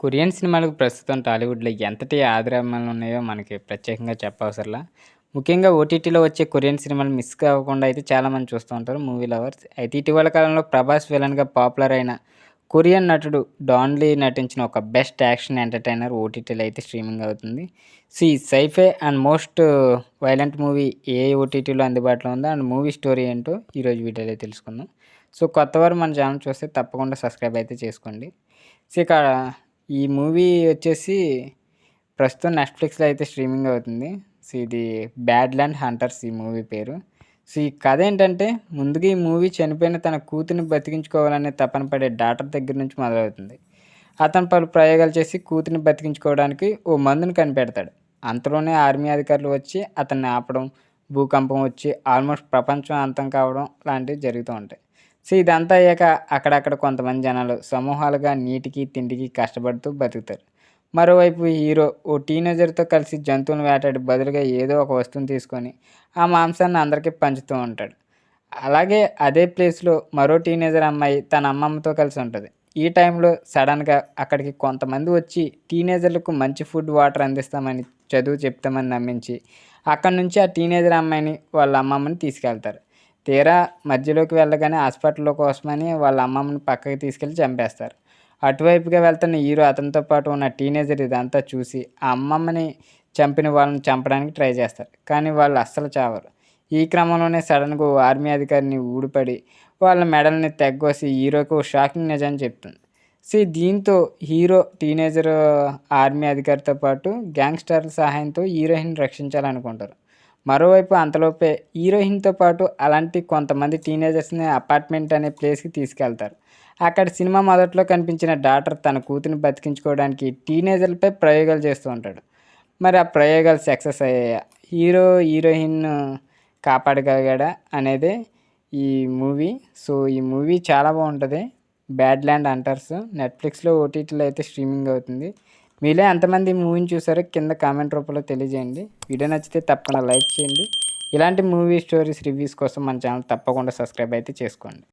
Korean సినిమాలకు ప్రస్తుతం టాలీవుడ్‌లో ఎంతటి ఆదరాభిమానాలున్నాయో మనకి ప్రత్యేకంగా చెప్పవసరలా. ముఖ్యంగా ఓటీటీలో వచ్చే కొరియన్ సినిమాలు మిస్ కాకుండా అయితే చాలామంది చూస్తూ ఉంటారు మూవీ లవర్స్. అయితే ఇటీవల కాలంలో 'ప్రభాస్' విలన్‌గా పాపులర్ అయిన కొరియన్ నటుడు 'డాన్ లీ' నటించిన ఒక బెస్ట్ యాక్షన్ ఎంటర్‌టైనర్ ఓటీటీలో అయితే స్ట్రీమింగ్ అవుతుంది. Sci-fi and most violent movie ఏ ఓటీటీలో అందుబాటులో ఉందో అండ్ మూవీ స్టోరీ ఏంటో ఈరోజు వీడియోలో తెలుసుకుందాం. కొత్తవారు మన ఛానల్ చూస్తే తప్పకుండా సబ్స్క్రైబ్ అయితే చేసుకోండి. ఇక ఈ మూవీ వచ్చేసి ప్రస్తుతం నెట్‌ఫ్లిక్స్‌లో అయితే స్ట్రీమింగ్ అవుతుంది. ఇది 'బ్యాడ్‌ల్యాండ్ హంటర్స్' ఈ మూవీ పేరు. ఈ కథ ఏంటంటే ముందుగా ఈ మూవీ చనిపోయిన తన కూతురిని బతికించుకోవాలనే తపన పడే డాటర్ దగ్గర నుంచి మొదలవుతుంది. అతను పలు ప్రయోగాలు చేసి కూతురిని బతికించుకోవడానికి ఓ మందుని కనిపెడతాడు. అంతలోనే ఆర్మీ అధికారులు వచ్చి అతన్ని ఆపడం, భూకంపం వచ్చి ఆల్మోస్ట్ ప్రపంచం అంతం కావడం లాంటివి జరుగుతూ ఉంటాయి. ఇదంతా అయ్యాక అక్కడక్కడ కొంతమంది జనాలు సమూహాలుగా నీటికి, తిండికి కష్టపడుతూ బతుకుతారు. మరోవైపు హీరో ఓ టీనేజర్‌తో కలిసి జంతువులను వేటాడి బదులుగా ఏదో ఒక వస్తువుని తీసుకొని ఆ మాంసాన్ని అందరికీ పంచుతూ ఉంటాడు. అలాగే అదే ప్లేస్‌లో మరో టీనేజర్ అమ్మాయి తన అమ్మమ్మతో కలిసి ఉంటది. ఈ టైంలో సడెన్‌గా అక్కడికి కొంతమంది వచ్చి టీనేజర్‌లకు మంచి ఫుడ్, వాటర్ అందిస్తామని, చదువు చెప్తామని నమ్మించి అక్కడి నుంచి ఆ టీనేజర్ అమ్మాయిని వాళ్ళ అమ్మమ్మని తీసుకెళ్తారు. తీరా మధ్యలోకి వెళ్ళగానే హాస్పిటల్‌లో కోసమని వాళ్ళ అమ్మమ్మని పక్కకి తీసుకెళ్ళి చంపేస్తారు. అటువైపుగా వెళ్తున్న హీరో అతనితో పాటు ఉన్న టీనేజర్ ఇదంతా చూసి ఆ అమ్మమ్మని చంపిన వాళ్ళని చంపడానికి ట్రై చేస్తారు. కానీ వాళ్ళు అస్సలు చావరు. ఈ క్రమంలోనే సడెన్‌గా ఓ ఆర్మీ అధికారిని ఊడిపడి వాళ్ళ మెడల్ని తెగ్గోసి హీరోకి ఓ షాకింగ్ నిజాన్ని చెప్తుంది. దీంతో హీరో టీనేజర్ ఆర్మీ అధికారితో పాటు గ్యాంగ్‌స్టర్ల సహాయంతో హీరోయిన్‌ని రక్షించాలనుకుంటారు. మరోవైపు అంతలోపే హీరోయిన్‌తో పాటు అలాంటి కొంతమంది టీనేజర్స్‌ని అపార్ట్మెంట్ అనే ప్లేస్‌కి తీసుకెళ్తారు. అక్కడ సినిమా మొదట్లో కనిపించిన డాటర్ తన కూతురిని బతికించుకోవడానికి టీనేజర్లపై ప్రయోగాలు చేస్తూ ఉంటాడు. మరి ఆ ప్రయోగాలు సక్సెస్ అయ్యాయా? హీరో హీరోయిన్ కాపాడగలిగాడా అనేదే ఈ మూవీ. ఈ మూవీ చాలా బాగుంటుంది. 'బ్యాడ్‌ల్యాండ్ హంటర్స్' నెట్‌ఫ్లిక్స్‌లో, ఓటీటీలో అయితే స్ట్రీమింగ్ అవుతుంది. మీలో ఎంతమంది ఈ మూవీని చూసారో కింద కామెంట్ రూపంలో తెలియజేయండి. వీడియో నచ్చితే తప్పకుండా లైక్ చేయండి. ఇలాంటి మూవీ స్టోరీస్ రివ్యూస్ కోసం మన ఛానల్ తప్పకుండా సబ్స్క్రైబ్ అయితే చేసుకోండి.